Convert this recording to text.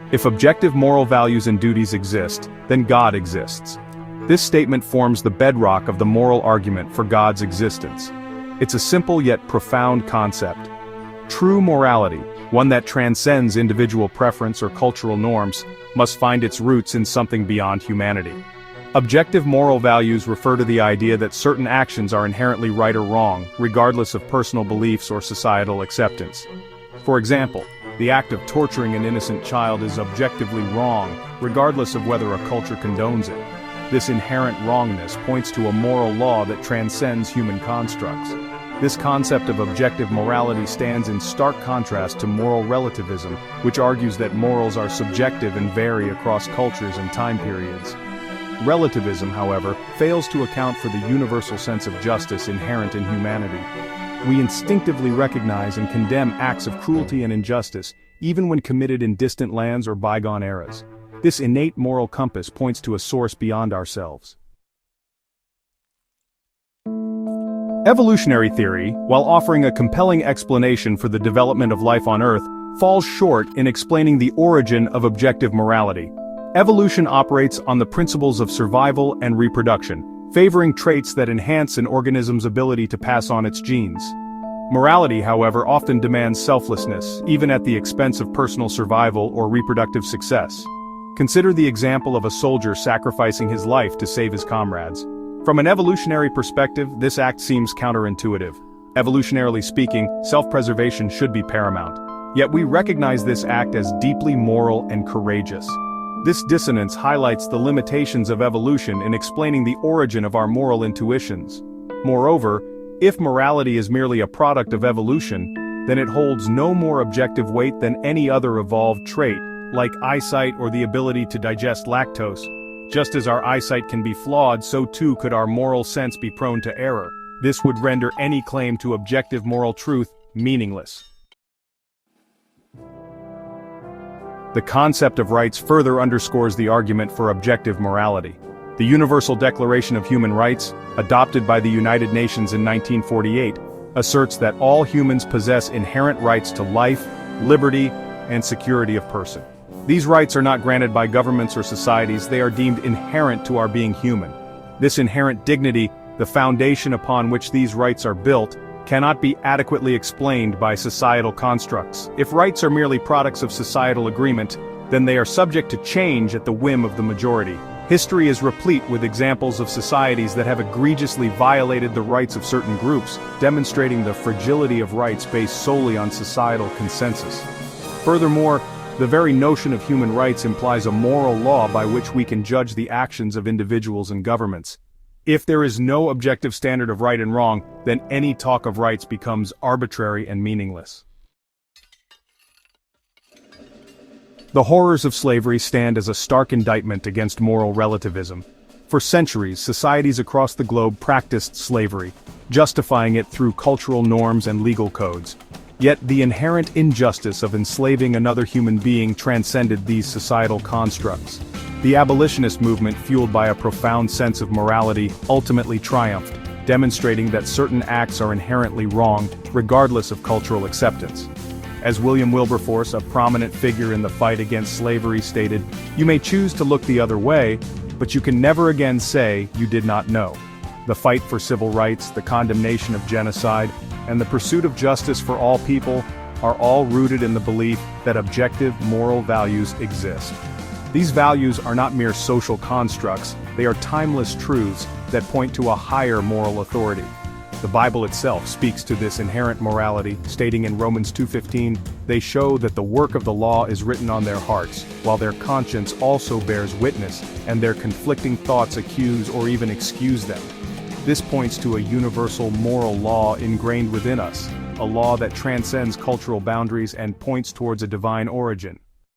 If objective moral values and duties exist, then God exists. This statement forms the bedrock of the moral argument for God's existence. It's a simple yet profound concept. True morality, one that transcends individual preference or cultural norms, must find its roots in something beyond humanity. Objective moral values refer to the idea that certain actions are inherently right or wrong, regardless of personal beliefs or societal acceptance. For example, the act of torturing an innocent child is objectively wrong, regardless of whether a culture condones it. This inherent wrongness points to a moral law that transcends human constructs. This concept of objective morality stands in stark contrast to moral relativism, which argues that morals are subjective and vary across cultures and time periods. Relativism, however, fails to account for the universal sense of justice inherent in humanity. We instinctively recognize and condemn acts of cruelty and injustice, even when committed in distant lands or bygone eras. This innate moral compass points to a source beyond ourselves. Evolutionary theory, while offering a compelling explanation for the development of life on Earth, falls short in explaining the origin of objective morality. Evolution operates on the principles of survival and reproduction, favoring traits that enhance an organism's ability to pass on its genes. Morality, however, often demands selflessness, even at the expense of personal survival or reproductive success. Consider the example of a soldier sacrificing his life to save his comrades. From an evolutionary perspective, this act seems counterintuitive. Evolutionarily speaking, self-preservation should be paramount. Yet we recognize this act as deeply moral and courageous. This dissonance highlights the limitations of evolution in explaining the origin of our moral intuitions. Moreover, if morality is merely a product of evolution, then it holds no more objective weight than any other evolved trait, like eyesight or the ability to digest lactose. Just as our eyesight can be flawed, so too could our moral sense be prone to error. This would render any claim to objective moral truth meaningless. The concept of rights further underscores the argument for objective morality. The Universal Declaration of Human Rights, adopted by the United Nations in 1948, asserts that all humans possess inherent rights to life, liberty, and security of person. These rights are not granted by governments or societies, they are deemed inherent to our being human. This inherent dignity, the foundation upon which these rights are built, cannot be adequately explained by societal constructs. If rights are merely products of societal agreement, then they are subject to change at the whim of the majority. History is replete with examples of societies that have egregiously violated the rights of certain groups, demonstrating the fragility of rights based solely on societal consensus. Furthermore, the very notion of human rights implies a moral law by which we can judge the actions of individuals and governments. If there is no objective standard of right and wrong, then any talk of rights becomes arbitrary and meaningless. The horrors of slavery stand as a stark indictment against moral relativism. For centuries, societies across the globe practiced slavery, justifying it through cultural norms and legal codes. Yet the inherent injustice of enslaving another human being transcended these societal constructs. The abolitionist movement, fueled by a profound sense of morality, ultimately triumphed, demonstrating that certain acts are inherently wrong, regardless of cultural acceptance. As William Wilberforce, a prominent figure in the fight against slavery, stated, "You may choose to look the other way, but you can never again say you did not know." The fight for civil rights, the condemnation of genocide, and the pursuit of justice for all people are all rooted in the belief that objective moral values exist. These values are not mere social constructs, they are timeless truths that point to a higher moral authority. The Bible itself speaks to this inherent morality, stating in Romans 2:15, "They show that the work of the law is written on their hearts, while their conscience also bears witness, and their conflicting thoughts accuse or even excuse them." This points to a universal moral law ingrained within us, a law that transcends cultural boundaries and points towards a divine origin.